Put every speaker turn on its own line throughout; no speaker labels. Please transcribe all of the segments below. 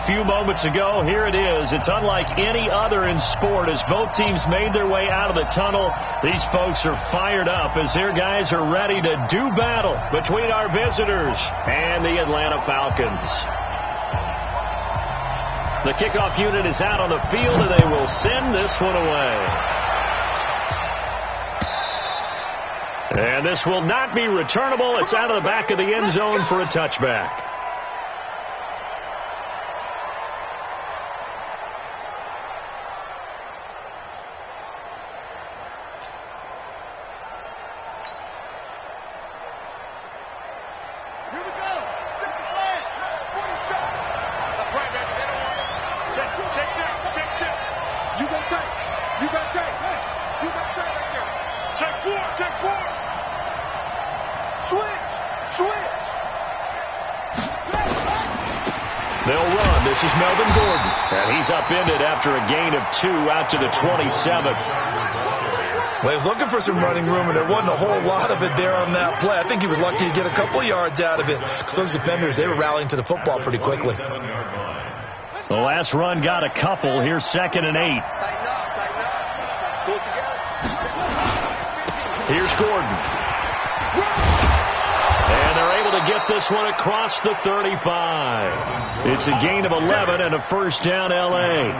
few moments ago. Here it is. It's unlike any other in sport as both teams made their way out of the tunnel. These folks are fired up as their guys are ready to do battle between our visitors and the Atlanta Falcons. The kickoff unit is out on the field, and they will send this one away. And this will not be returnable. It's out of the back of the end zone for a touchback. They'll run. This is Melvin Gordon. And he's upended after a gain of 2 out to the 27.
Well, he was looking for some running room, and there wasn't a whole lot of it there on that play. I think he was lucky to get a couple yards out of it because those defenders, they were rallying to the football pretty quickly.
The last run got a couple. Here's 2nd and 8. Here's Gordon. And they're able to get this one across the 35. It's a gain of 11 and a first down, L.A.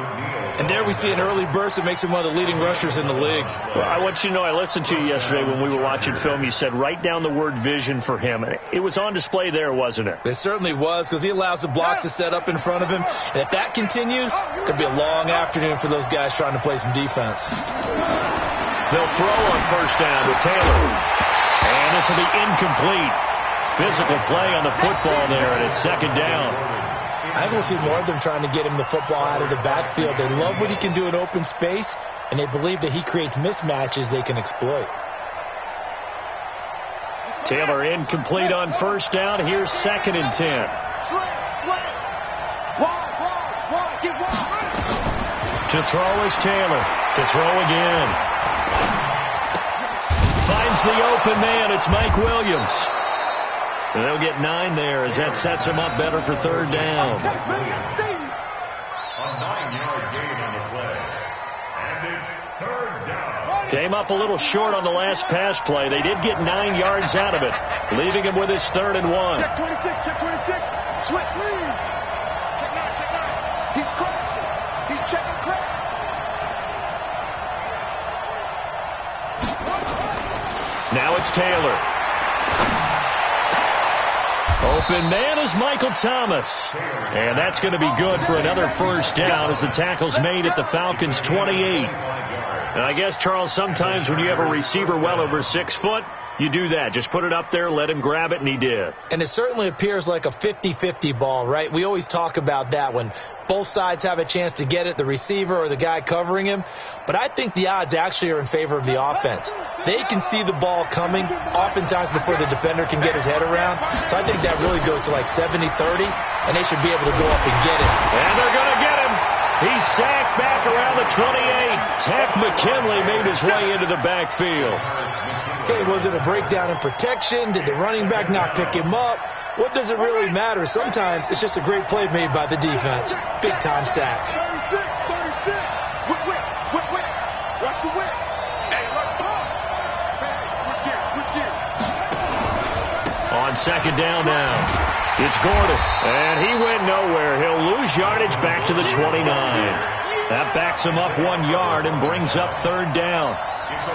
And there we see an early burst that makes him one of the leading rushers in the league.
Well, I want you to know, I listened to you yesterday when we were watching film. You said write down the word vision for him. It was on display there, wasn't it?
It certainly was, because he allows the blocks to set up in front of him. And if that continues, it could be a long afternoon for those guys trying to play some defense.
They'll throw on first down to Taylor. And this will be incomplete. Physical play on the football there, and it's 2nd down.
I think we'll see more of them trying to get him the football out of the backfield. They love what he can do in open space, and they believe that he creates mismatches they can exploit.
Taylor incomplete on first down. Here's 2nd and 10. To throw is Taylor. To throw again. Finds the open man. It's Mike Williams. And they'll get 9 there as that sets him up better for 3rd down.
A 9-yard gain on the play. And it's 3rd down.
Came up a little short on the last pass play. They did get 9 yards out of it, leaving him with his 3rd and 1.
Check 26, check 26. Switch, lead. Check 9, check 9. He's correcting. He's checking correct.
Now it's Taylor. Open man is Michael Thomas. And that's going to be good for another first down as the tackle's made at the Falcons' 28. And I guess, Charles, sometimes when you have a receiver well over 6 foot, you do that. Just put it up there, let him grab it, and he did.
And it certainly appears like a 50-50 ball, right? We always talk about that when both sides have a chance to get it, the receiver or the guy covering him. But I think the odds actually are in favor of the offense. They can see the ball coming oftentimes before the defender can get his head around. So I think that really goes to like 70-30, and they should be able to go up and get it.
And they're going to get him. He's sacked back around the 28. Takk McKinley made his way into the backfield.
Okay, was it a breakdown in protection? Did the running back not pick him up? What does it really matter? Sometimes it's just a great play made by the defense. Big-time sack.
36. Whip. Watch the whip. Hey, look, switch gears.
On 2nd down now, it's Gordon. And he went nowhere. He'll lose yardage back to the 29. That backs him up 1 yard and brings up 3rd down.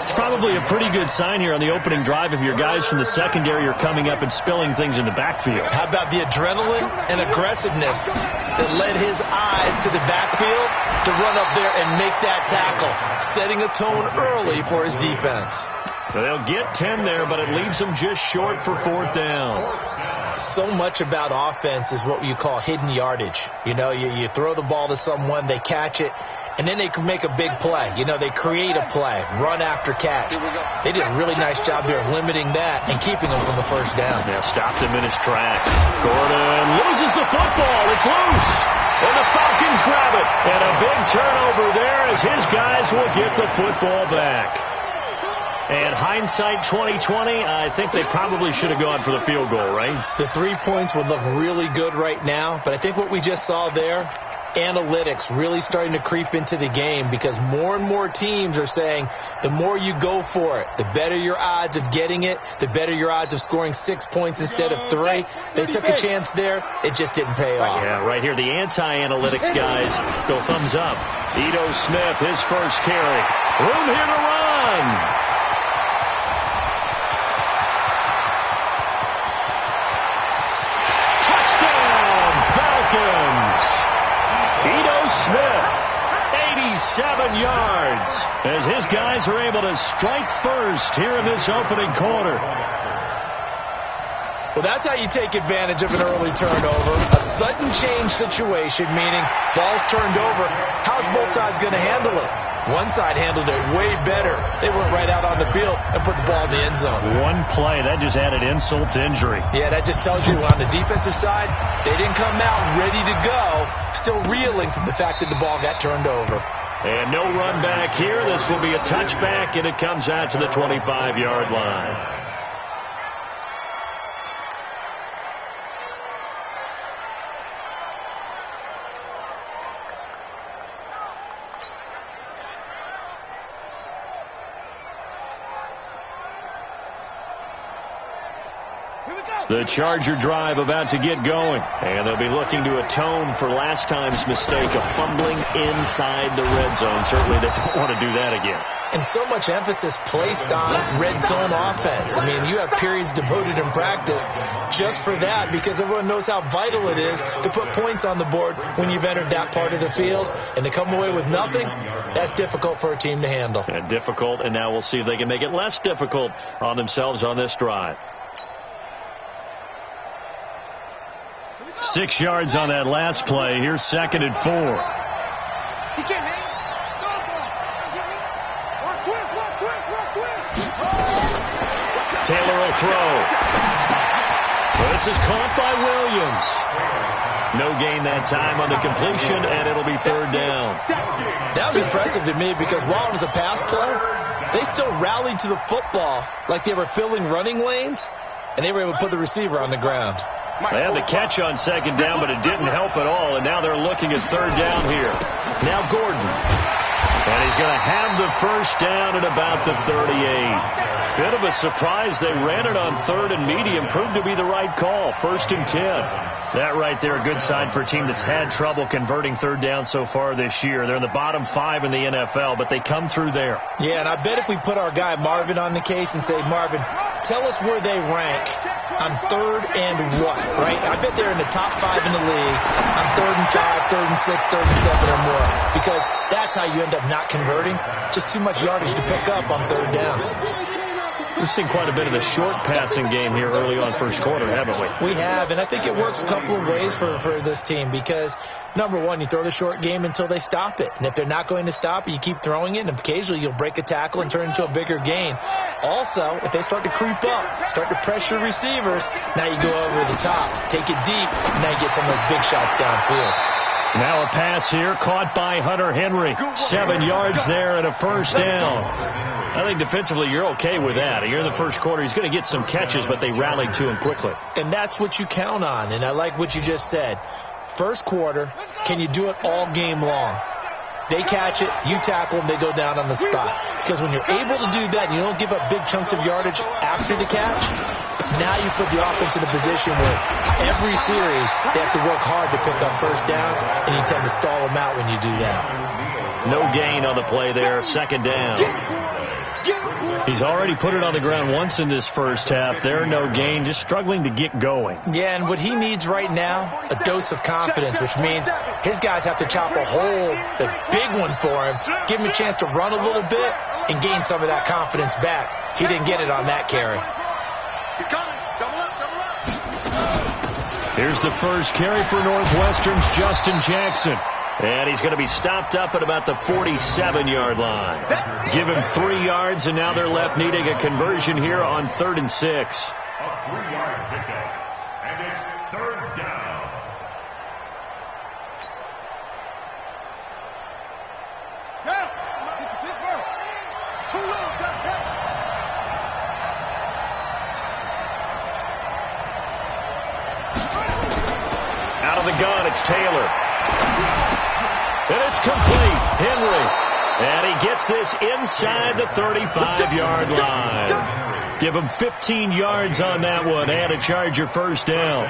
It's probably a pretty good sign here on the opening drive if your guys from the secondary are coming up and spilling things in the backfield.
How about the adrenaline and aggressiveness that led his eyes to the backfield to run up there and make that tackle, setting a tone early for his defense.
They'll get 10 there, but it leaves them just short for 4th down.
So much about offense is what you call hidden yardage. You know, you throw the ball to someone, they catch it, and then they can make a big play. You know, they create a play, run after catch. They did a really nice job there of limiting that and keeping them from the first down.
Yeah, stopped him in his tracks. Gordon loses the football. It's loose. And the Falcons grab it. And a big turnover there as his guys will get the football back. And hindsight 2020, I think they probably should have gone for the field goal, right?
The 3 points would look really good right now, but I think what we just saw there, analytics really starting to creep into the game, because more and more teams are saying the more you go for it, the better your odds of getting it, the better your odds of scoring 6 points instead of 3. They took a chance there. It just didn't pay off.
Yeah, right here, the anti-analytics guys go thumbs up. Ito Smith, his first carry. Room here to run. Ito Smith, 87 yards, as his guys are able to strike first here in this opening quarter.
Well, that's how you take advantage of an early turnover. A sudden change situation, meaning ball's turned over. How's both sides going to handle it? One side handled it way better. They went right out on the field and put the ball in the end zone.
One play, that just added insult to injury.
Yeah, that just tells you on the defensive side, they didn't come out ready to go, still reeling from the fact that the ball got turned over.
And no run back here. This will be a touchback, and it comes out to the 25-yard line. The Charger drive about to get going, and they'll be looking to atone for last time's mistake of fumbling inside the red zone. Certainly they don't want to do that again.
And so much emphasis placed on red zone offense. I mean, you have periods devoted in practice just for that, because everyone knows how vital it is to put points on the board when you've entered that part of the field. And to come away with nothing, that's difficult for a team to handle.
And difficult, and now we'll see if they can make it less difficult on themselves on this drive. 6 yards on that last play. Here's 2nd and 4. Taylor will throw. This is caught by Williams. No gain that time on the completion, and it'll be 3rd down.
That was impressive to me, because while it was a pass play, they still rallied to the football like they were filling running lanes, and they were able to put the receiver on the ground.
They had the catch on 2nd down, but it didn't help at all, and now they're looking at 3rd down here. Now Gordon. And he's going to have the first down at about the 38. Bit of a surprise. They ran it on 3rd and medium. Proved to be the right call. 1st and 10. That right there, a good sign for a team that's had trouble converting 3rd down so far this year. They're in the bottom 5 in the NFL, but they come through there.
Yeah, and I bet if we put our guy Marvin on the case and say, Marvin, tell us where they rank on 3rd and what, right? I bet they're in the top 5 in the league on 3rd and 5, 3rd and 6, 3rd and 7 or more, because that's how you end up not converting. Just too much yardage to pick up on 3rd down.
We've seen quite a bit of the short passing game here early on first quarter, haven't we?
We have, and I think it works a couple of ways for this team, because, number one, you throw the short game until they stop it. And if they're not going to stop it, you keep throwing it, and occasionally you'll break a tackle and turn it into a bigger gain. Also, if they start to creep up, start to pressure receivers, now you go over the top, take it deep, and now you get some of those big shots downfield.
Now a pass here, caught by Hunter Henry. 7 yards there and a first down. I think defensively you're okay with that. Here in the first quarter, he's going to get some catches, but they rallied to him quickly.
And that's what you count on, and I like what you just said. First quarter, can you do it all game long? They catch it, you tackle them, they go down on the spot. Because when you're able to do that and you don't give up big chunks of yardage after the catch, now you put the offense in a position where every series they have to work hard to pick up first downs, and you tend to stall them out when you do that.
No gain on the play there, 2nd down. He's already put it on the ground once in this first half. There, no gain, just struggling to get going.
Yeah, and what he needs right now, a dose of confidence, which means his guys have to chop a hole, a big one for him, give him a chance to run a little bit and gain some of that confidence back. He didn't get it on that carry.
He's coming. Double up, double up.
Here's the first carry for Northwestern's Justin Jackson. And he's going to be stopped up at about the 47-yard line. Give him 3 yards, and now they're left needing a conversion here on 3rd and 6.
A 3-yard pickup, and it's 3rd down.
Yeah, Pittsburgh. 2 low,
And it's complete. Henry. And he gets this inside the 35-yard line. Give him 15 yards on that one and a Charger first down.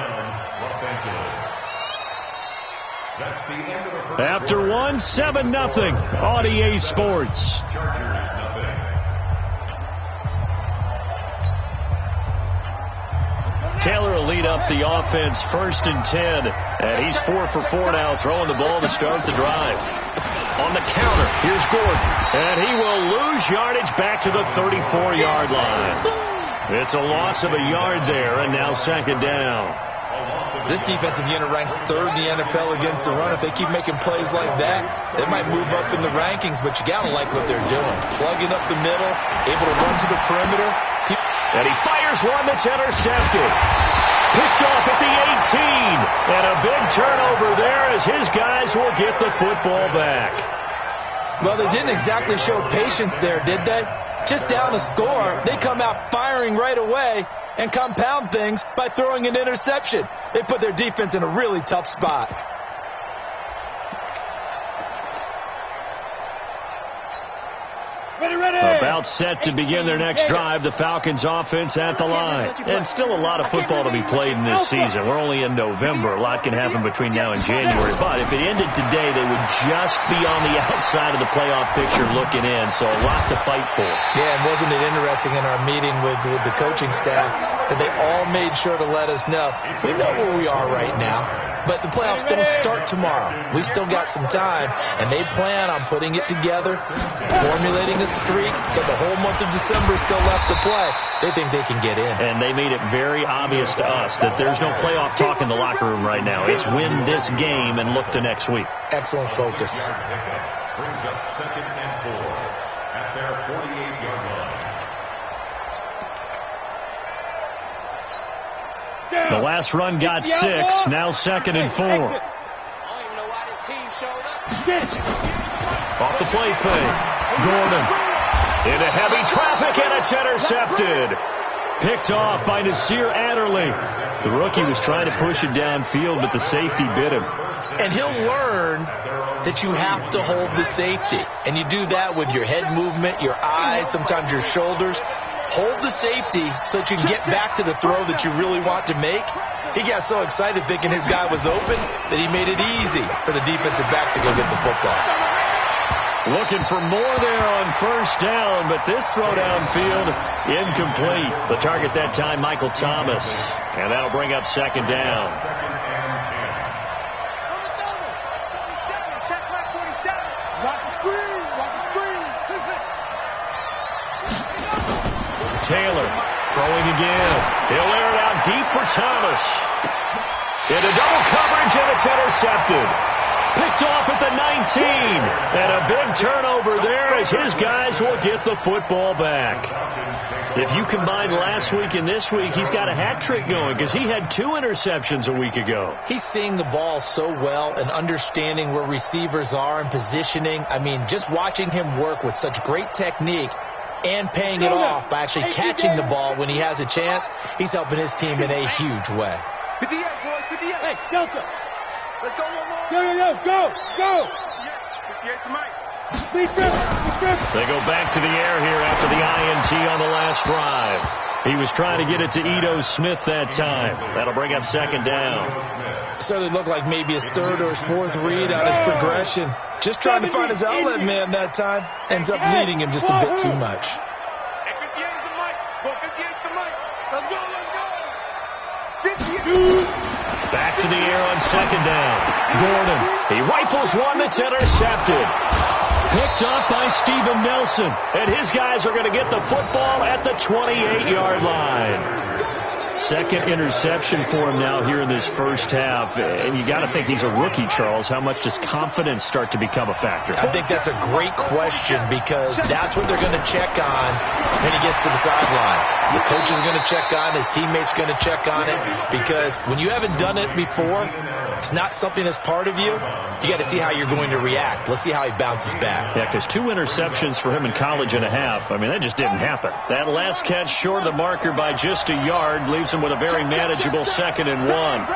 After one, 7-0 on EA Sports. Taylor will lead up the offense 1st and 10. And he's 4 for 4 now, throwing the ball to start the drive. On the counter, here's Gordon. And he will lose yardage back to the 34-yard line. It's a loss of a yard there, and now 2nd down.
This defensive unit ranks 3rd in the NFL against the run. If they keep making plays like that, they might move up in the rankings, but you got to like what they're doing. Plugging up the middle, able to run to the perimeter.
And he fires one that's intercepted. Picked off at the 18. And a big turnover there as his guys will get the football back.
Well, they didn't exactly show patience there, did they? Just down a score, they come out firing right away and compound things by throwing an interception. They put their defense in a really tough spot.
About set to begin their next drive, the Falcons offense at the line. And still a lot of football to be played in this season. We're only in November. A lot can happen between now and January. But if it ended today, they would just be on the outside of the playoff picture looking in. So a lot to fight for.
Yeah, and wasn't it interesting in our meeting with the coaching staff that they all made sure to let us know, we know where we are right now, but the playoffs don't start tomorrow. We still got some time, and they plan on putting it together, formulating a streak, but the whole month of December is still left to play. They think they can get in.
And they made it very obvious to us that there's no playoff talk in the locker room right now. It's win this game and look to next week.
Excellent focus.
Brings up 2nd and 4 at their 48-yard line.
The last run got 6. Now 2nd and 4.
I don't even know why this team showed up.
Off the play fake. Gordon into heavy traffic, and it's intercepted. Picked off by Nasir Adderley. The rookie was trying to push it downfield, but the safety bit him.
And he'll learn that you have to hold the safety. And you do that with your head movement, your eyes, sometimes your shoulders. Hold the safety so that you can get back to the throw that you really want to make. He got so excited thinking his guy was open that he made it easy for the defensive back to go get the football.
Looking for more there on 1st down, but this throw downfield incomplete. The target that time, Michael Thomas. And that'll bring up 2nd down. Taylor throwing again. He'll air it out deep for Thomas. Into double coverage, and it's intercepted. Picked off at the 19. And a big turnover there as his guys will get the football back. If you combine last week and this week, he's got a hat trick going because he had 2 interceptions a week ago.
He's seeing the ball so well and understanding where receivers are and positioning. I mean, just watching him work with such great technique and paying it off by actually catching the ball when he has a chance, he's helping his team in a huge way.
58, boys, 58.
Hey, Delta.
Let's go one more.
Go.
58 to Mike.
They go back to the air here after the INT on the last drive. He was trying to get it to Ito Smith that time. That'll bring up 2nd down.
Certainly looked like maybe his 3rd or his 4th read on his progression. Just trying to find his outlet man that time. Ends up leading him just a bit too much.
Hey, 58 to Mike. Go 58 to Mike. Let's go. 58.
Back to the air on 2nd down. Gordon. He rifles one that's intercepted. Picked off by Steven Nelson. And his guys are going to get the football at the 28-yard line. 2nd interception for him now here in this first half. And you got to think he's a rookie, Charles. How much does confidence start to become a factor?
I think that's a great question because that's what they're going to check on when he gets to the sidelines. The coach is going to check on, his teammates going to check on it because when you haven't done it before, it's not something that's part of you. You got to see how you're going to react. Let's see how he bounces back.
Yeah, because 2 interceptions for him in college and a half. I mean, that just didn't happen. That last catch short of the marker by just a yard leaves him with a very manageable 2nd and 1.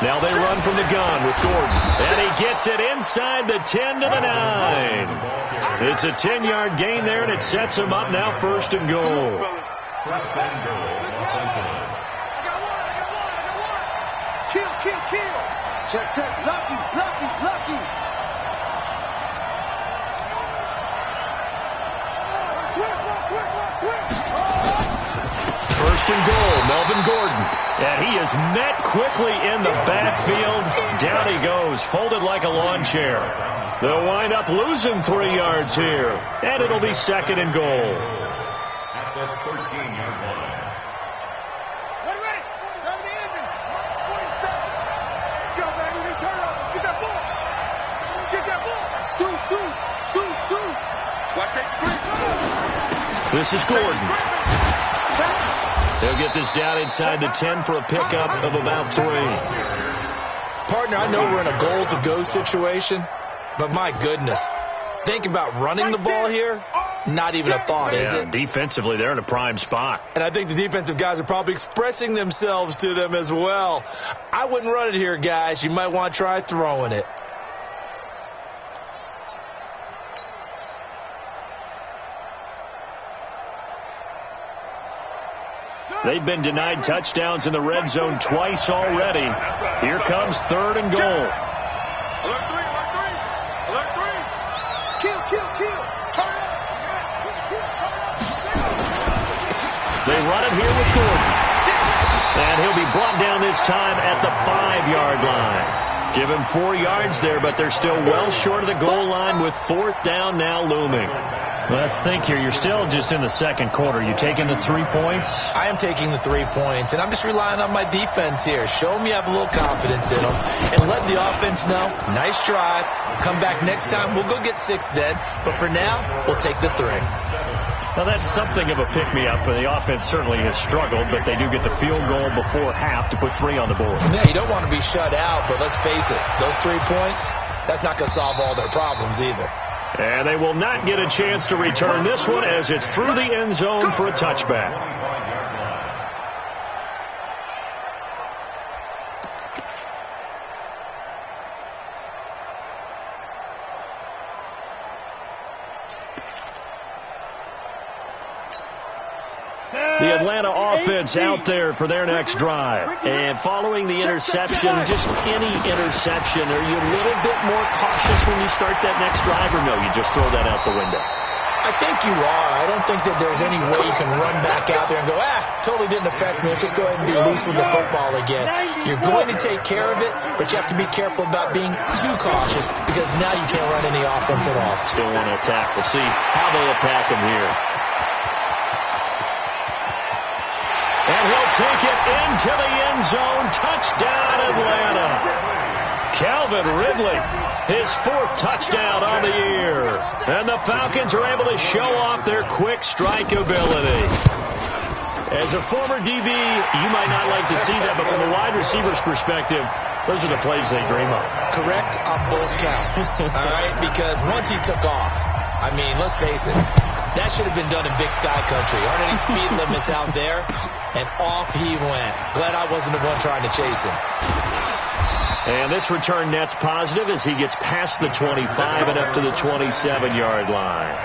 Now they run from the gun with Gordon. And he gets it inside the 10 to the 9. It's a 10-yard gain there, and it sets him up now 1st and goal.
Kill. Check. Lucky.
First and goal, Melvin Gordon. And he is met quickly in the backfield. Down he goes, folded like a lawn chair. They'll wind up losing 3 yards here. And it'll be 2nd and goal.
At the 13-yard line.
Ready. Time to end it. 47. Go, baby. Turn up. Get that ball. Deuce. Watch that.
This is Gordon. They'll get this down inside the 10 for a pickup of about 3.
Partner, I know we're in a goal-to-go situation, but my goodness. Think about running the ball here. Not even a thought, is it?
Defensively, they're in a prime spot.
And I think the defensive guys are probably expressing themselves to them as well. I wouldn't run it here, guys. You might want to try throwing it.
They've been denied touchdowns in the red zone twice already. Here comes 3rd and goal.
Alert 3. Kill. Turn up.
They run it here with Gordon. And he'll be brought down this time at the 5-yard line. Give him 4 yards there, but they're still well short of the goal line with 4th down now looming. Let's think here. You're still just in the 2nd quarter. You taking the 3 points?
I am taking the 3 points, and I'm just relying on my defense here. Show them you have a little confidence in them, and let the offense know. Nice drive. Come back next time. We'll go get 6 then, but for now, we'll take the 3.
Well, that's something of a pick-me-up, and the offense certainly has struggled, but they do get the field goal before half to put 3 on the board.
Yeah, you don't want to be shut out, but let's face it, those 3 points, that's not going to solve all their problems either.
And they will not get a chance to return this one as it's through the end zone for a touchback. The Atlanta offense out there for their next drive. And following the interception, just any interception, are you a little bit more cautious when you start that next drive, or no, you just throw that out the window?
I think you are. I don't think that there's any way you can run back out there and go, totally didn't affect me. Let's just go ahead and be loose with the football again. You're going to take care of it, but you have to be careful about being too cautious because now you can't run any offense at all.
Still want to attack. We'll see how they attack him here. And he'll take it into the end zone. Touchdown, Atlanta. Calvin Ridley, his 4th touchdown on the year. And the Falcons are able to show off their quick strike ability. As a former DB, you might not like to see that, but from a wide receiver's perspective, those are the plays they dream of.
Correct on both counts. All right, because once he took off, I mean, let's face it, that should have been done in Big Sky Country. Aren't any speed limits out there? And off he went. Glad I wasn't the one trying to chase him.
And this return net's positive as he gets past the 25 and up to the 27-yard line.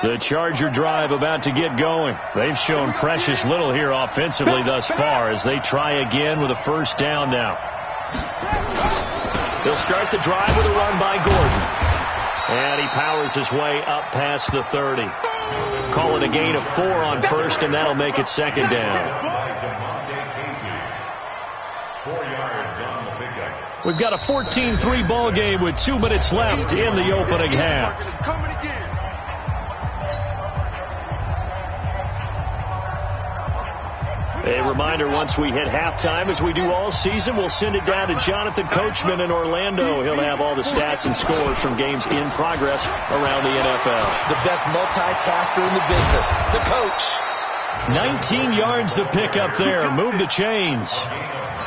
The Charger drive about to get going. They've shown precious little here offensively thus far as they try again with a 1st down now. They'll start the drive with a run by Gordon. And he powers his way up past the 30. Call it a gain of 4 on 1st, and that'll make it 2nd down.
4 yards on the pickup.
We've got a 14-3 ball game with 2 minutes left in the opening half. A reminder, once we hit halftime, as we do all season, we'll send it down to Jonathan Coachman in Orlando. He'll have all the stats and scores from games in progress around the NFL.
The best multitasker in the business, the coach.
19 yards to pick up there. Move the chains.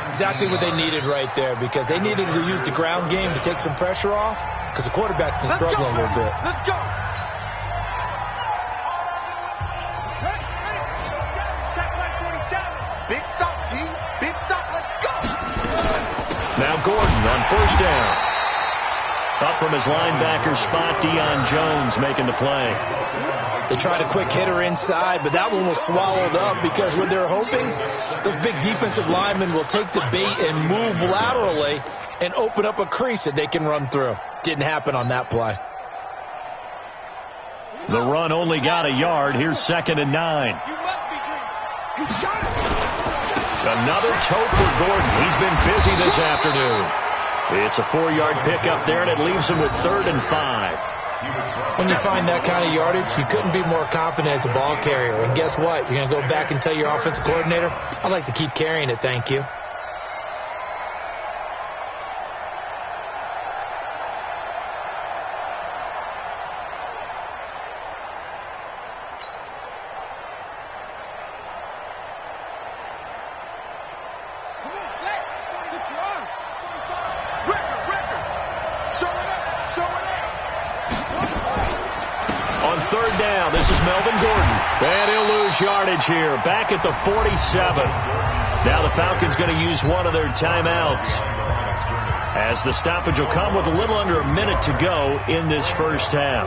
Exactly what they needed right there, because they needed to use the ground game to take some pressure off, because the quarterback's been struggling a little bit.
Let's go. Big stop, G. Big stop. Let's go.
Now Gordon on first down. Up from his linebacker spot, Deion Jones making the play.
They tried a quick hitter inside, but that one was swallowed up, because what they're hoping, those big defensive linemen will take the bait and move laterally and open up a crease that they can run through. Didn't happen on that play.
The run only got a yard. Here's 2nd and 9. Another tote for Gordon. He's been busy this afternoon. It's a 4-yard pickup there, and it leaves him with 3rd and 5.
When you find that kind of yardage, you couldn't be more confident as a ball carrier. And guess what? You're going to go back and tell your offensive coordinator, I'd like to keep carrying it, thank you.
Yardage here, back at the 47. Now the Falcons going to use one of their timeouts, as the stoppage will come with a little under a minute to go in this first half.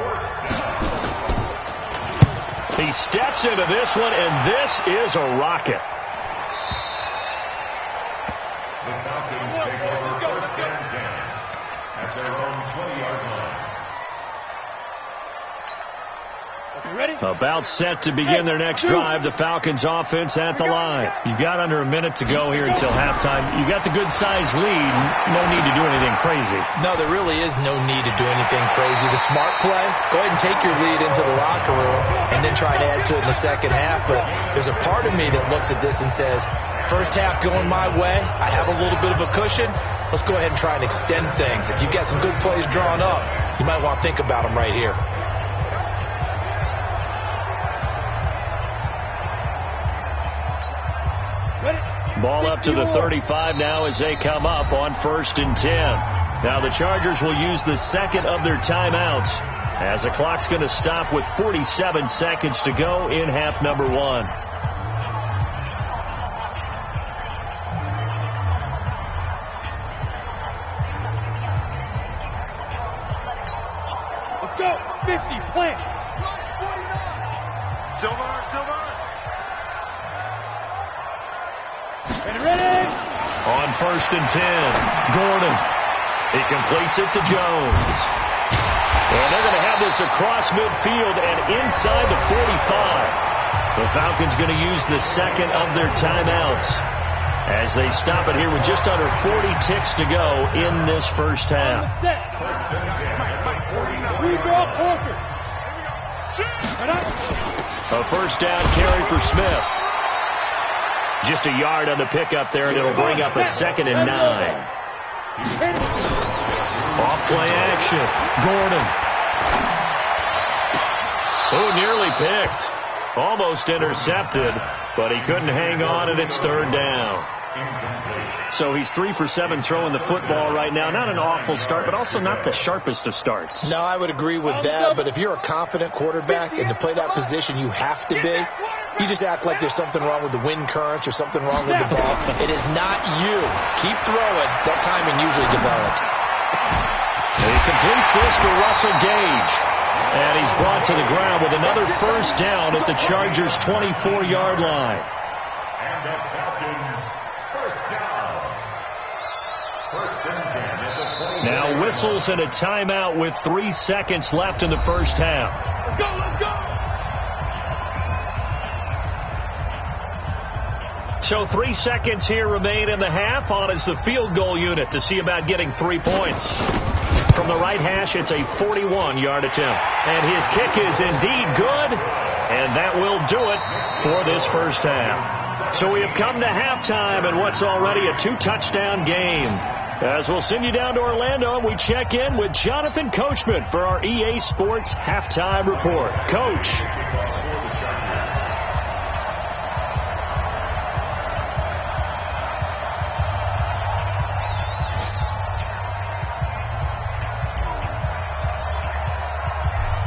He steps into this one, and this is a rocket.
The Falcons take over 1st and 10 at their own 20-yard line.
Ready?
About set to begin their next drive. The Falcons offense at the line. You've got under a minute to go here until halftime. You've got the good-sized lead. No need to do anything crazy.
No, there really is no need to do anything crazy. The smart play, go ahead and take your lead into the locker room and then try to add to it in the second half. But there's a part of me that looks at this and says, first half going my way, I have a little bit of a cushion. Let's go ahead and try and extend things. If you've got some good plays drawn up, you might want to think about them right here.
Ball up to the 35 now as they come up on 1st and 10. Now the Chargers will use the 2nd of their timeouts, as the clock's going to stop with 47 seconds to go in half number 1.
Let's go. 50, plant.
Silver.
On 1st and 10, Gordon. He completes it to Jones. And they're going to have this across midfield and inside the 45. The Falcons going to use the 2nd of their timeouts, as they stop it here with just under 40 ticks to go in this first half. A first down carry for Smith. Just a yard on the pickup there, and it'll bring up a 2nd and 9. Off play action. Gordon. Oh, nearly picked. Almost intercepted, but he couldn't hang on, and it's 3rd down. So he's 3 for 7 throwing the football right now. Not an awful start, but also not the sharpest of starts.
No, I would agree with that, but if you're a confident quarterback and to play that position you have to be, you just act like there's something wrong with the wind currents or something wrong with the ball. It is not you. Keep throwing. That timing usually develops.
He completes this to Russell Gage. And he's brought to the ground with another first down at the Chargers' 24-yard line.
And the Falcons, first down. 1st and 10 at the 20.
Now whistles and a timeout with 3 seconds left in the first half.
Let's go, let's go.
So 3 seconds here remain in the half. On is the field goal unit to see about getting 3 points. From the right hash, it's a 41-yard attempt. And his kick is indeed good. And that will do it for this first half. So we have come to halftime in what's already a 2-touchdown game. As we'll send you down to Orlando, and we check in with Jonathan Coachman for our EA Sports Halftime Report. Coach.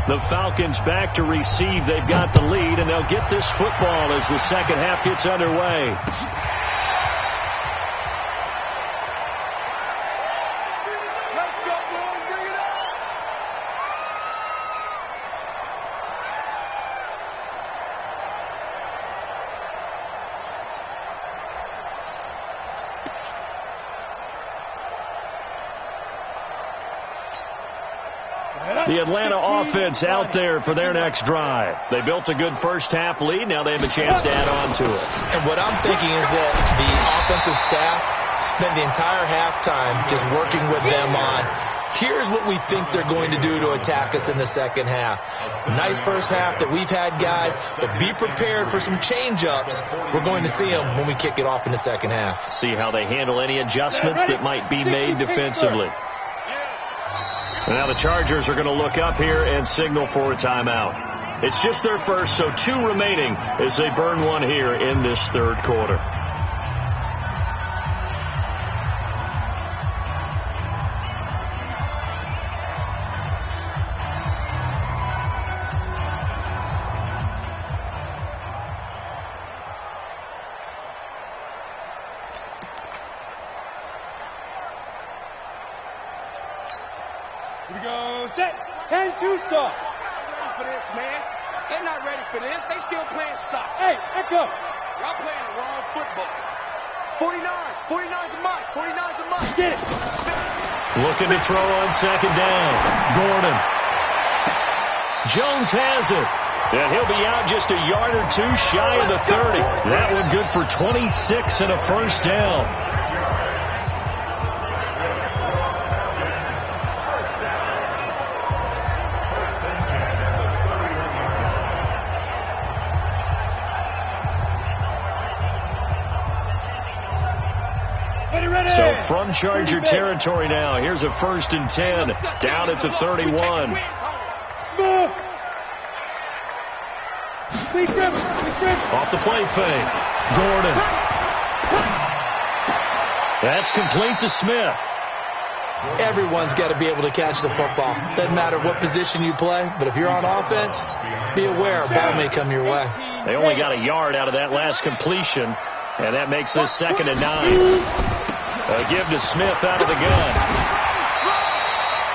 The Falcons back to receive. They've got the lead, and they'll get this football as the second half gets underway. The Atlanta offense out there for their next drive. They built a good first-half lead. Now they have a chance to add on to it.
And what I'm thinking is that the offensive staff spent the entire halftime just working with them on, here's what we think they're going to do to attack us in the second half. Nice first half that we've had, guys, but be prepared for some change-ups. We're going to see them when we kick it off in the second half.
See how they handle any adjustments that might be made defensively. Now the Chargers are going to look up here and signal for a timeout. It's just their first, so 2 remaining as they burn one here in this third quarter.
Here we go. Set. 10-2 start.
Ready for this, man. They're not ready for this. They still playing soccer.
Hey, echo.
Y'all playing the wrong football.
49. 49's the mic. 49's the mic. Get it.
Looking to throw on second down. Gordon. Jones has it. And he'll be out just a yard or 2 shy of the 30. That one good for 26 and a first down. So from Charger territory now, here's a 1st and 10 down at the 31. Off the play fake. Gordon. That's complete to Smith.
Everyone's got to be able to catch the football. Doesn't matter what position you play, but if you're on offense, be aware a ball may come your way.
They only got a yard out of that last completion, and that makes this 2nd and 9. A give to Smith out of the gun.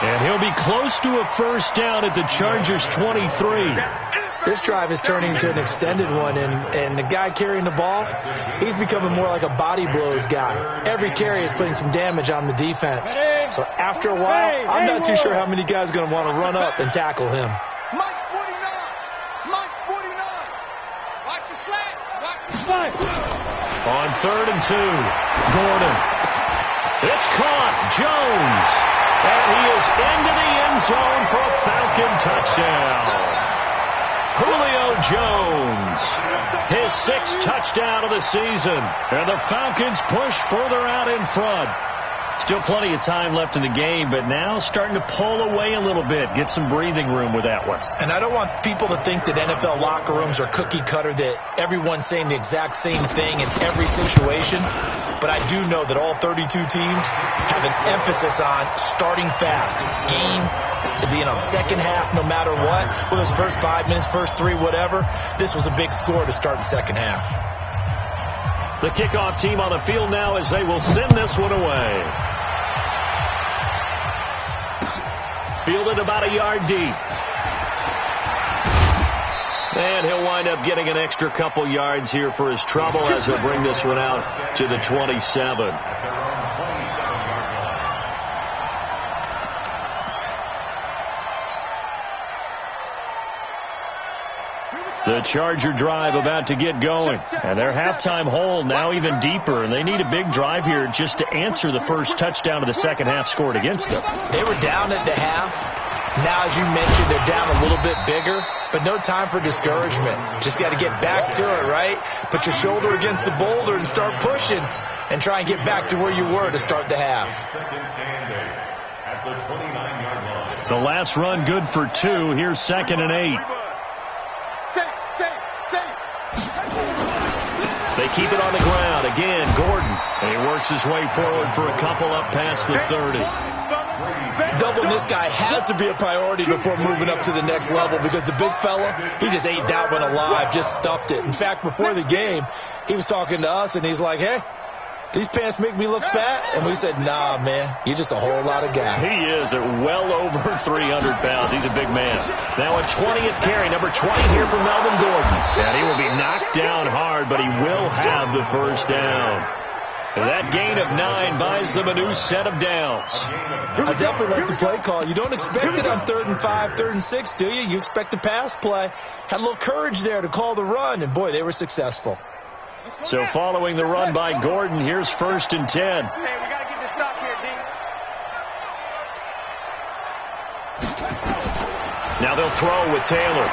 And he'll be close to a first down at the Chargers' 23.
This drive is turning into an extended one, and the guy carrying the ball, he's becoming more like a body blows guy. Every carry is putting some damage on the defense. So after a while, I'm not too sure how many guys are going to want to run up and tackle him.
Mike's 49. Mike's 49.
Watch the slats. Watch the slats.
On 3rd and 2, Gordon. It's caught. Jones. And he is into the end zone for a Falcon touchdown. Julio Jones, his 6th touchdown of the season. And the Falcons push further out in front. Still plenty of time left in the game, but now starting to pull away a little bit, get some breathing room with that one.
And I don't want people to think that NFL locker rooms are cookie cutter, that everyone's saying the exact same thing in every situation. But I do know that all 32 teams have an emphasis on starting fast. Game, second half, no matter what. Whether it's first 5 minutes, first 3, whatever. This was a big score to start the second half.
The kickoff team on the field now as they will send this one away. Fielded about a yard deep. And he'll wind up getting an extra couple yards here for his trouble as he'll bring this one out to the 27. The Charger drive about to get going. And their halftime hole now even deeper. And they need a big drive here just to answer the first touchdown of the second half scored against them.
They were down at the half. Now, as you mentioned, they're down a little bit bigger, but no time for discouragement. Just got to get back to it, right? Put your shoulder against the boulder and start pushing and try and get back to where you were to start the half.
At the 29-yard line.
The last run good for 2. Here's 2nd and 8. They keep it on the ground. Again, Gordon. And he works his way forward for a couple up past the 30.
Doubling this guy has to be a priority before moving up to the next level because the big fella, he just ate that one alive, just stuffed it. In fact, before the game, he was talking to us, and he's like, hey, these pants make me look fat? And we said, nah, man, you're just a whole lot of guy.
He is at well over 300 pounds. He's a big man. Now a 20th carry, number 20 here for Melvin Gordon. And he will be knocked down hard, but he will have the first down. That gain of 9 buys them a new set of downs.
I definitely like the play call. You don't expect it on 3rd and 5, 3rd and 6, do you? You expect a pass play. Had a little courage there to call the run, and boy, they were successful.
So following the run by Gordon, here's 1st and 10.
Hey, we got to get this stop here, D.
Now they'll throw with Taylor.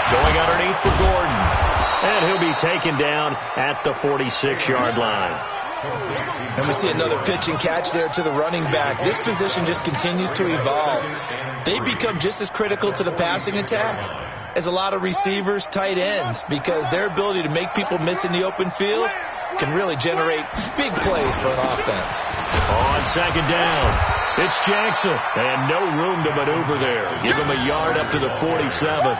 Going underneath for Gordon. And he'll be taken down at the 46-yard line.
And we see another pitch and catch there to the running back. This position just continues to evolve. They become just as critical to the passing attack as a lot of receivers, tight ends, because their ability to make people miss in the open field can really generate big plays for an offense.
On 2nd down, it's Jackson. And no room to maneuver there. Give him a yard up to the 47.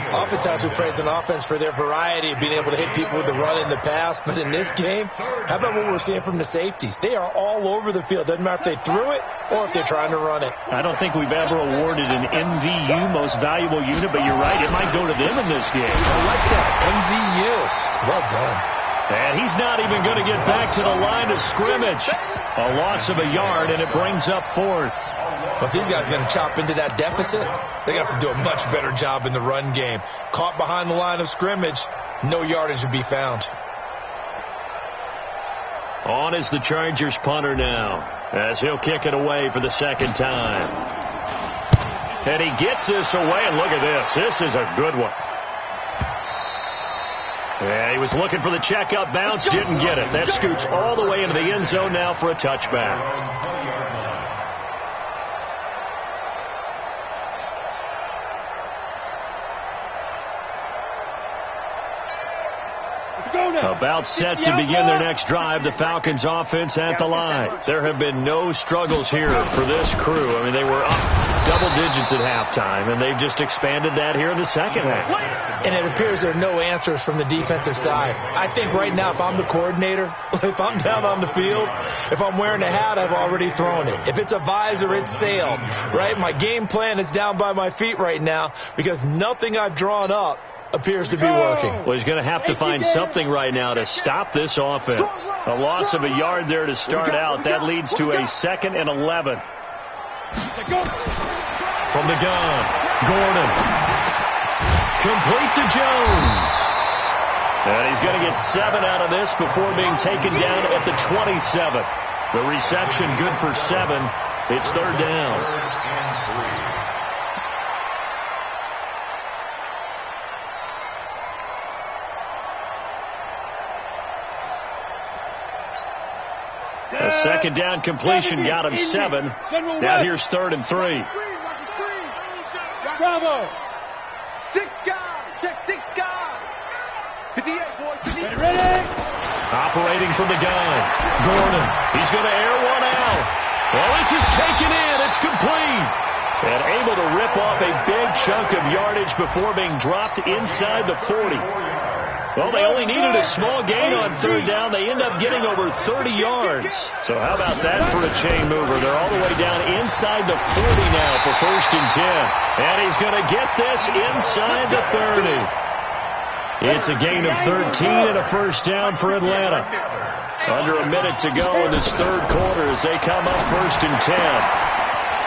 Oftentimes we praise an offense for their variety of being able to hit people with the run in the pass, but in this game, how about what we're seeing from the safeties? They are all over the field. Doesn't matter if they threw it or if they're trying to run it.
I don't think we've ever awarded an MVU, most valuable unit, but you're right, it might go to them in this game.
I like that, MVU. Well done.
And he's not even going to get back to the line of scrimmage. A loss of a yard, and it brings up 4th.
But if these guys are going to chop into that deficit, they have to do a much better job in the run game. Caught behind the line of scrimmage, no yardage would be found.
On is the Chargers punter now, as he'll kick it away for the 2nd time. And he gets this away, and look at this. This is a good one. Yeah, he was looking for the check-up bounce, didn't get it. That scoots all the way into the end zone now for a touchback. About set to begin their next drive, the Falcons offense at the line. There have been no struggles here for this crew. I mean, they were up double digits at halftime, and they've just expanded that here in the second half.
And it appears there are no answers from the defensive side. I think right now, if I'm the coordinator, if I'm down on the field, if I'm wearing a hat, I've already thrown it. If it's a visor, it's sailed, right? My game plan is down by my feet right now because nothing I've drawn up appears to be working.
Well, he's going to have to find something right now to stop this offense. A loss of a yard there to start out. That leads to a 2nd and 11. From the gun, Gordon. Complete to Jones. And he's going to get 7 out of this before being taken down at the 27. The reception good for 7. It's 3rd down. A 2nd down completion got him 7. Now here's 3rd and 3.
Bravo. 6 guys. Check 6 guys. 58, boys. 58. Ready?
Operating from the gun. Gordon. He's going to air one out. Well, this is taken in. It's complete. And able to rip off a big chunk of yardage before being dropped inside the 40. Well, they only needed a small gain on 3rd down. They end up getting over 30 yards. So how about that for a chain mover? They're all the way down inside the 40 now for 1st and 10. And he's going to get this inside the 30. It's a gain of 13 and a 1st down for Atlanta. Under a minute to go in this 3rd quarter as they come up 1st and 10.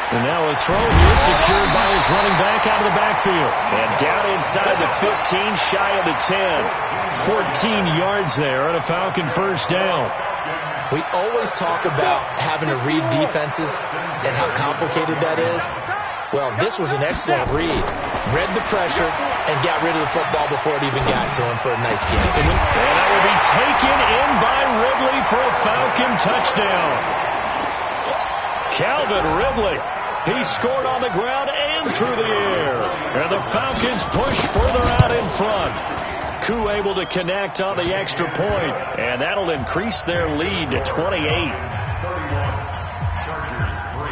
And now a throw here secured by his running back out of the backfield. And down inside the 15, shy of the 10. 14 yards there and a Falcon 1st down.
We always talk about having to read defenses and how complicated that is. Well, this was an excellent read. Read the pressure and got rid of the football before it even got to him for a nice game.
And that will be taken in by Ridley for a Falcon touchdown. Calvin Ridley, he scored on the ground and through the air. And the Falcons push further out in front. Koo able to connect on the extra point, and that'll increase their lead to 28.
31, Chargers 3.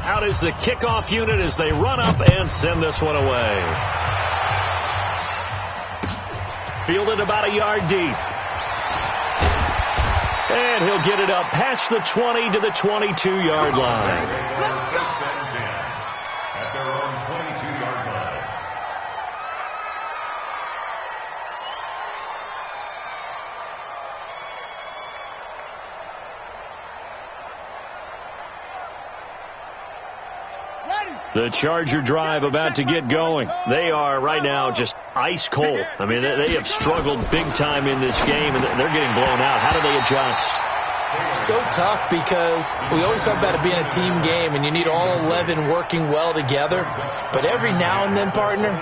Out is the kickoff unit as they run up and send this one away. Fielded about a yard deep. And he'll get it up past the 20 to the 22-yard line.
At their own 22-yard line.
The Charger drive about to get going. They are right now just ice cold. I mean, they have struggled big time in this game, and they're getting blown out. How do they adjust?
So tough because we always talk about it being a team game, and you need all 11 working well together. But every now and then, partner,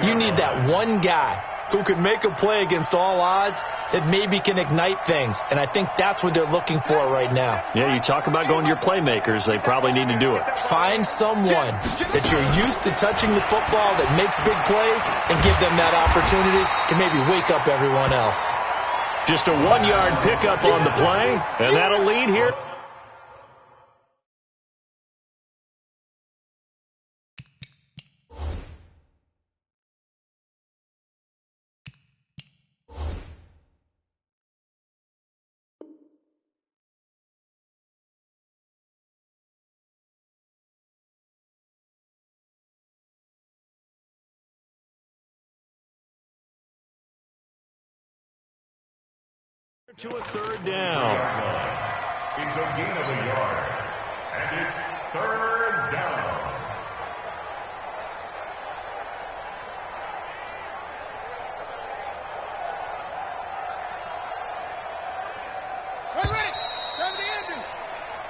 you need that one guy who can make a play against all odds that maybe can ignite things. And I think that's what they're looking for right now.
Yeah, you talk about going to your playmakers. They probably need to do it.
Find someone that you're used to touching the football that makes big plays and give them that opportunity to maybe wake up everyone else.
Just a 1-yard pickup on the play, and that'll lead here. To a third down.
It's a gain of a yard. And it's third down.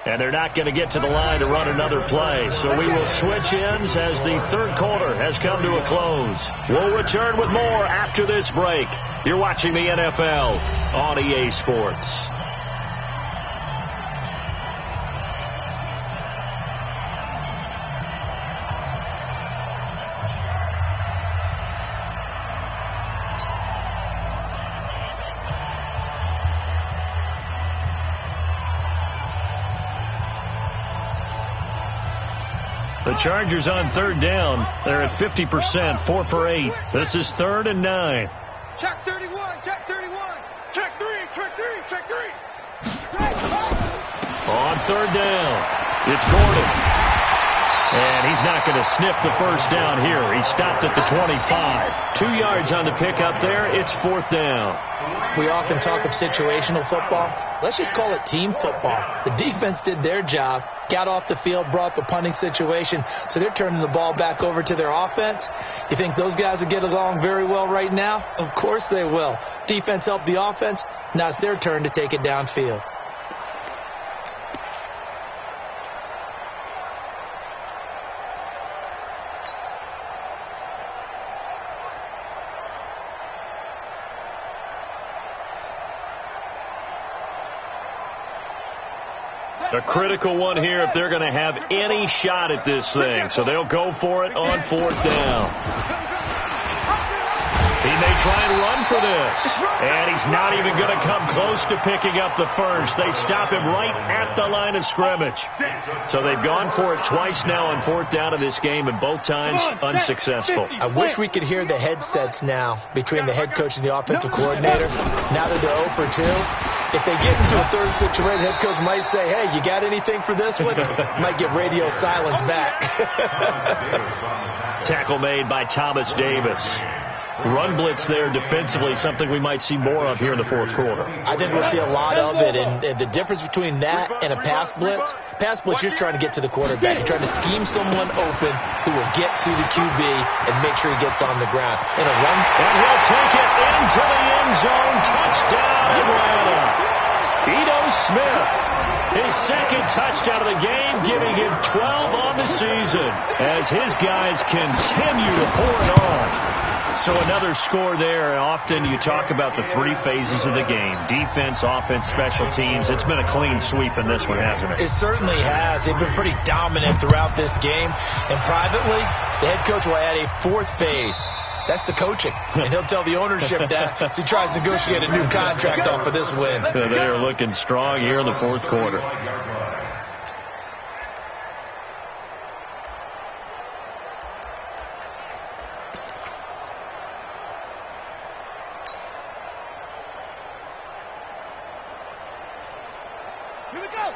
And they're not going to get to the line to run another play. So we will switch ends as the third quarter has come to a close. We'll return with more after this break. You're watching the NFL on EA Sports. The Chargers on third down. They're at 50%, 4 for 8. This is 3rd and 9.
Check 31, check 31. Check 3, check 3, check 3.
On third down, it's Gordon. And he's not going to sniff the first down here. He stopped at the 25. 2 yards on the pickup there. It's 4th down.
We often talk of situational football. Let's just call it team football. The defense did their job, got off the field, brought the punting situation, so they're turning the ball back over to their offense. You think those guys will get along very well right now? Of course they will. Defense helped the offense. Now it's their turn to take it downfield.
A critical one here if they're going to have any shot at this thing. So they'll go for it on 4th down. He may try and run for this. And he's not even going to come close to picking up the first. They stop him right at the line of scrimmage. So they've gone for it twice now on 4th down in this game, and both times unsuccessful.
I wish we could hear the headsets now between the head coach and the offensive coordinator. Now that they're 0 for 2. If they get into a third situation, head coach might say, hey, you got anything for this one? Might get radio silence back.
Tackle made by Thomas Davis. Run blitz there defensively, something we might see more of here in the fourth quarter.
I think we'll see a lot of it, and the difference between that and a pass blitz, you're trying to get to the quarterback. You're trying to scheme someone open who will get to the QB and make sure he gets on the ground. In a run,
and he'll take it into the end zone. Touchdown, Atlanta. Ito Smith, his second touchdown of the game, giving him 12 on the season as his guys continue to pour it on. So another score there, and often you talk about the three phases of the game: defense, offense, special teams. It's been a clean sweep in this one, hasn't it?
It certainly has. They've been pretty dominant throughout this game. And privately, the head coach will add a fourth phase. That's the coaching. And he'll tell the ownership that as he tries to negotiate a new contract off of this win.
They are looking strong here in the fourth quarter.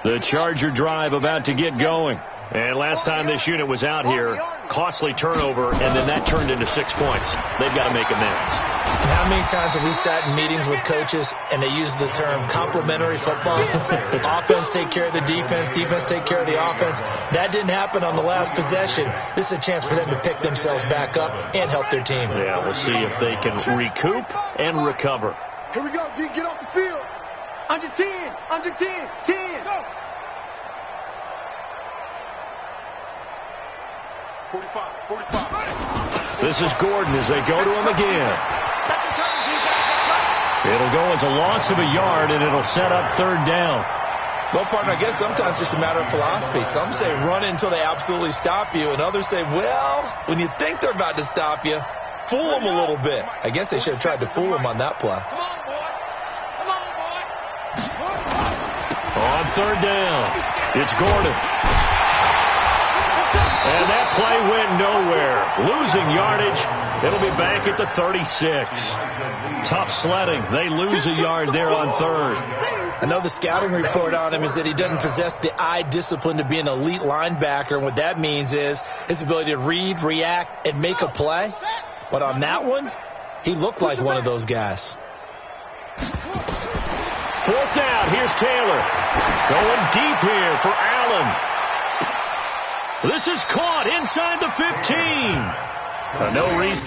The Charger drive about to get going. And last time this unit was out here, costly turnover, and then that turned into 6 points. They've got to make amends.
And how many times have we sat in meetings with coaches and they use the term complementary football? Offense take care of the defense, defense take care of the offense. That didn't happen on the last possession. This is a chance for them to pick themselves back up and help their team.
Yeah, we'll see if they can recoup and recover.
Here we go, D. Get off the field. Under 10, under 10, 10. Go. 45.
This is Gordon as they go to him again. It'll go as a loss of a yard, and it'll set up third down.
Well, partner, I guess sometimes it's just a matter of philosophy. Some say run until they absolutely stop you, and others say, well, when you think they're about to stop you, fool them a little bit. I guess they should have tried to fool them on that play.
Come on, boy. Come on, boy.
On third down, it's Gordon. And that play went nowhere. Losing yardage. It'll be back at the 36. Tough sledding. They lose a yard there on third.
I know the scouting report on him is that he doesn't possess the eye discipline to be an elite linebacker. And what that means is his ability to read, react, and make a play. But on that one, he looked like one of those guys.
Fourth down. Here's Taylor. Going deep here for Allen. This is caught inside the 15. No reason.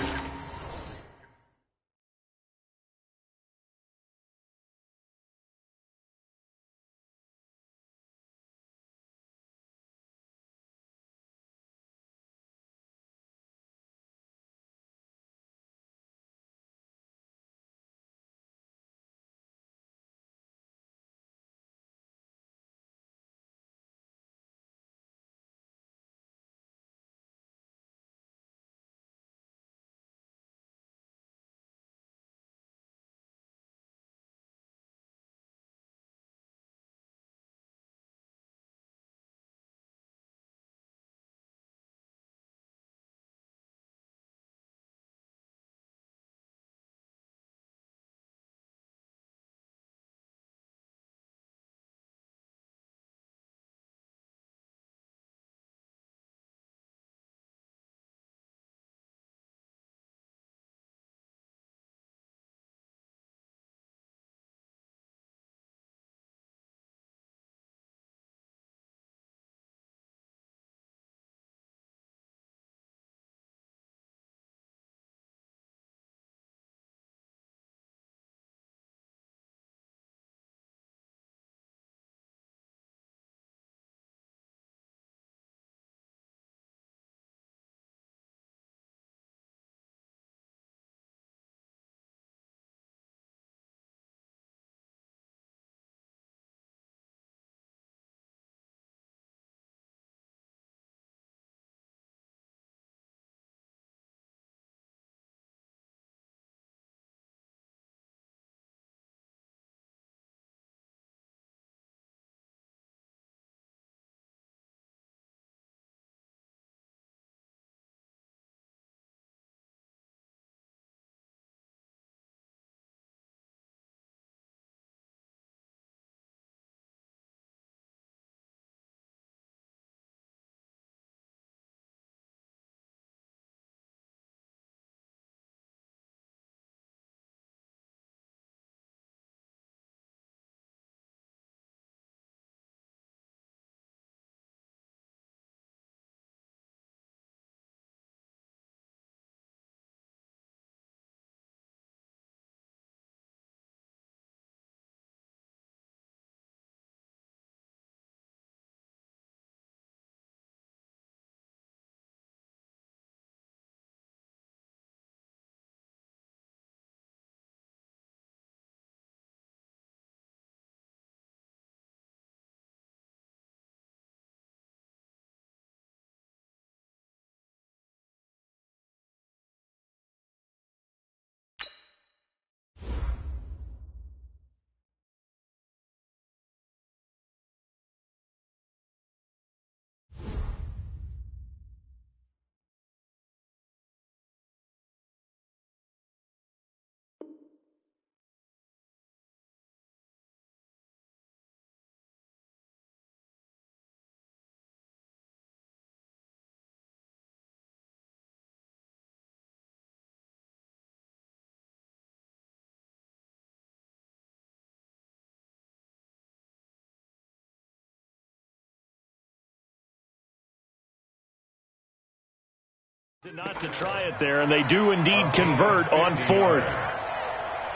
Not to try it there, and they do indeed convert on fourth.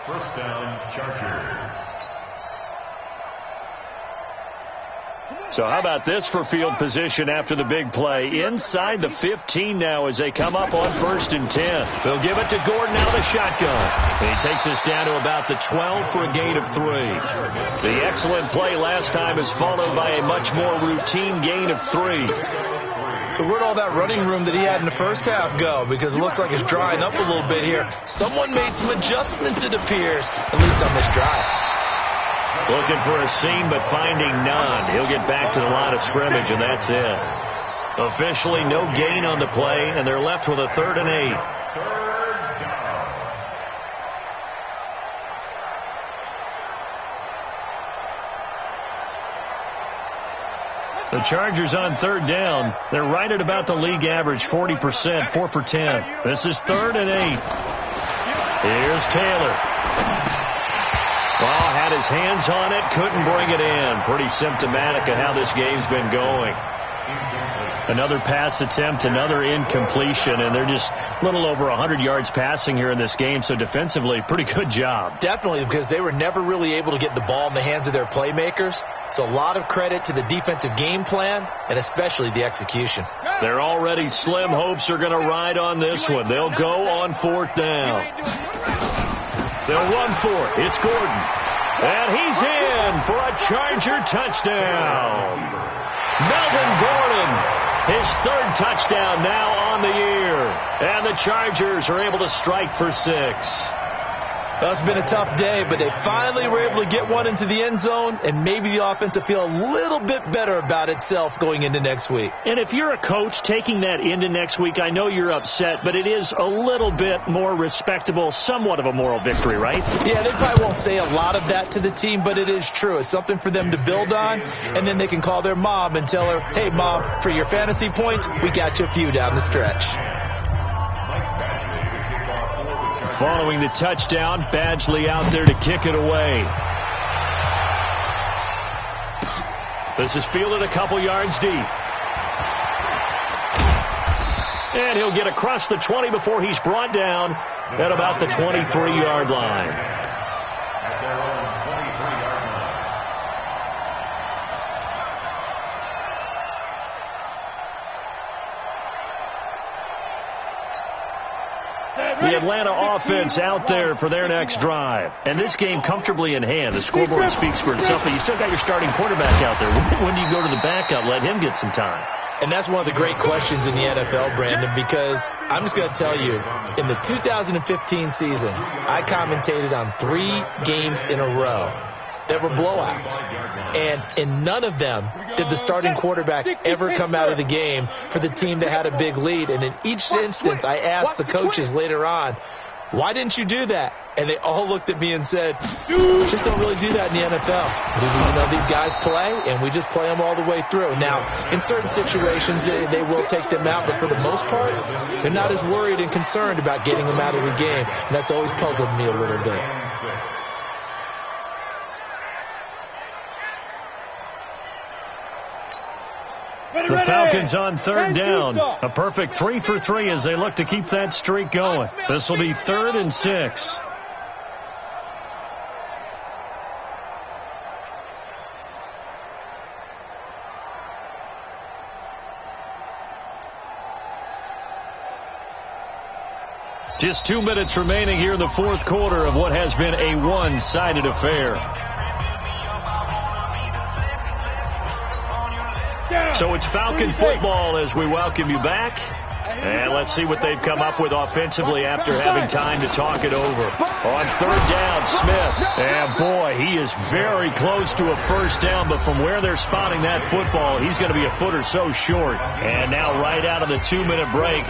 First down, Chargers.
So how about this for field position after the big play? Inside the 15 now as they come up on 1st and 10. They'll give it to Gordon out of the shotgun. And he takes us down to about the 12 for a gain of 3. The excellent play last time is followed by a much more routine gain of 3.
So where'd all that running room that he had in the first half go? Because it looks like it's drying up a little bit here. Someone made some adjustments, it appears, at least on this drive.
Looking for a seam, but finding none. He'll get back to the line of scrimmage, and that's it. Officially no gain on the play, and they're left with a 3rd and 8. The Chargers on 3rd down. They're right at about the league average, 40%, 4 for 10. This is 3rd and 8. Here's Taylor. Well, had his hands on it, couldn't bring it in. Pretty symptomatic of how this game's been going. Another pass attempt, another incompletion, and they're just a little over 100 yards passing here in this game, so defensively, pretty good job.
Definitely, because they were never really able to get the ball in the hands of their playmakers. So a lot of credit to the defensive game plan, and especially the execution.
Their already slim hopes are going to ride on this one. They'll go on 4th down. They'll run for it. It's Gordon. And he's in for a Charger touchdown. Melvin Gordon, his 3rd touchdown now on the year. And the Chargers are able to strike for 6.
Well, it's been a tough day, but they finally were able to get one into the end zone, and maybe the offense will feel a little bit better about itself going into next week.
And if you're a coach taking that into next week, I know you're upset, but it is a little bit more respectable, somewhat of a moral victory, right?
Yeah, they probably won't say a lot of that to the team, but it is true. It's something for them to build on, and then they can call their mom and tell her, hey, Mom, for your fantasy points, we got you a few down the stretch.
Following the touchdown, Badgley out there to kick it away. This is fielded a couple yards deep. And he'll get across the 20 before he's brought down at about the 23-yard line.
At their own 23-yard line.
The Atlanta offense out there for their next drive. And this game comfortably in hand. The scoreboard speaks for itself, but you still got your starting quarterback out there. When do you go to the backup, let him get some time?
And that's one of the great questions in the NFL, Brandon, because I'm just going to tell you, in the 2015 season, I commentated on 3 games in a row. There were blowouts. And in none of them did the starting quarterback ever come out of the game for the team that had a big lead. And in each instance, I asked the coaches later on, why didn't you do that? And they all looked at me and said, just don't really do that in the NFL. You know, these guys play, and we just play them all the way through. Now, in certain situations, they will take them out, but for the most part, they're not as worried and concerned about getting them out of the game. And that's always puzzled me a little bit.
The Falcons on 3rd down. A perfect 3 for 3 as they look to keep that streak going. This will be 3rd and 6. Just 2 minutes remaining here in the 4th quarter of what has been a one-sided affair. So it's Falcon football as we welcome you back. And let's see what they've come up with offensively after having time to talk it over. On 3rd down, Smith. And boy, he is very close to a first down, but from where they're spotting that football, he's going to be a foot or so short. And now right out of the 2-minute break,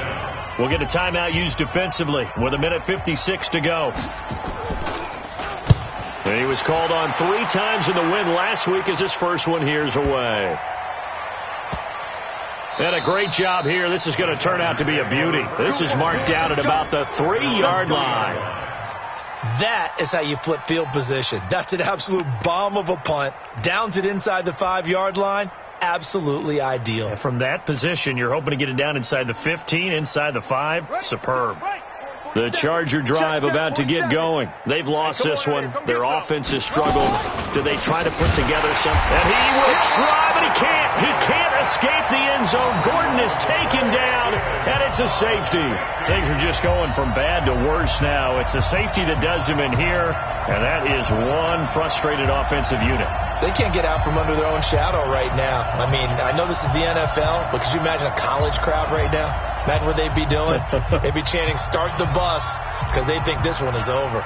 we'll get a timeout used defensively with 1:56 to go. And he was called on 3 times in the win last week as his first one here's away. And a great job here. This is going to turn out to be a beauty. This is marked down at about the 3-yard line.
That is how you flip field position. That's an absolute bomb of a punt. Downs it inside the 5-yard line. absolutely ideal.
And from that position, you're hoping to get it down inside the 15, inside the 5. Superb. The Charger drive about to get going. They've lost this one. Their offense has struggled. Do they try to put together something? And he will try, but he can't. He can't escape the end zone. Gordon is taken down, and it's a safety. Things are just going from bad to worse now. It's a safety that does him in here, and that is one frustrated offensive unit.
They can't get out from under their own shadow right now. I mean, I know this is the NFL, but could you imagine a college crowd right now? Imagine what they'd be doing. They'd be chanting, "Start the bus," because they think this one is over.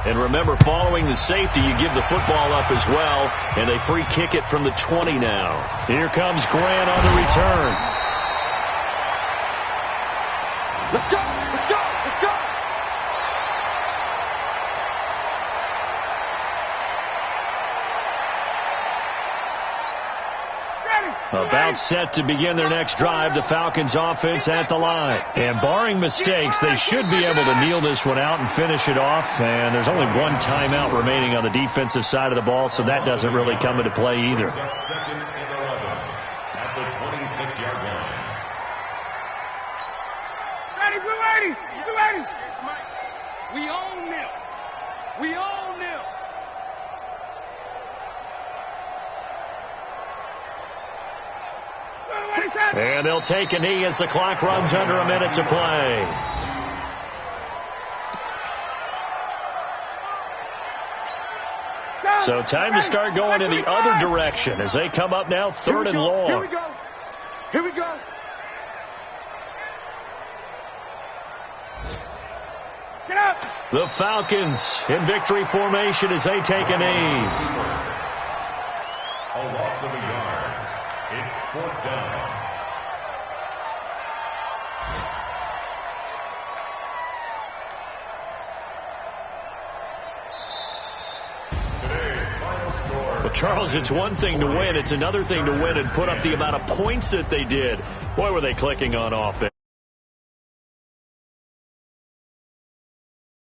And remember, following the safety, you give the football up as well, and they free kick it from the 20 now. Here comes Grant on the return.
Let's go! Let's go! Let's go!
About set to begin their next drive, the Falcons offense at the line. And barring mistakes, they should be able to kneel this one out and finish it off. And there's only one timeout remaining on the defensive side of the ball, so that doesn't really come into play either.
Second and 11 at the 26-yard line.
Ready, Blue 80! Blue 80!
We own them. We own them.
And they'll take a knee as the clock runs under a minute to play. So time to start going in the other direction as they come up now, third and long.
Here we go. Here we go. Get up.
The Falcons in victory formation as they take a knee.
A loss of a yard. It's 4th down.
Well, Charles, it's one thing to win. It's another thing to win and put up the amount of points that they did. Boy, were they clicking on offense.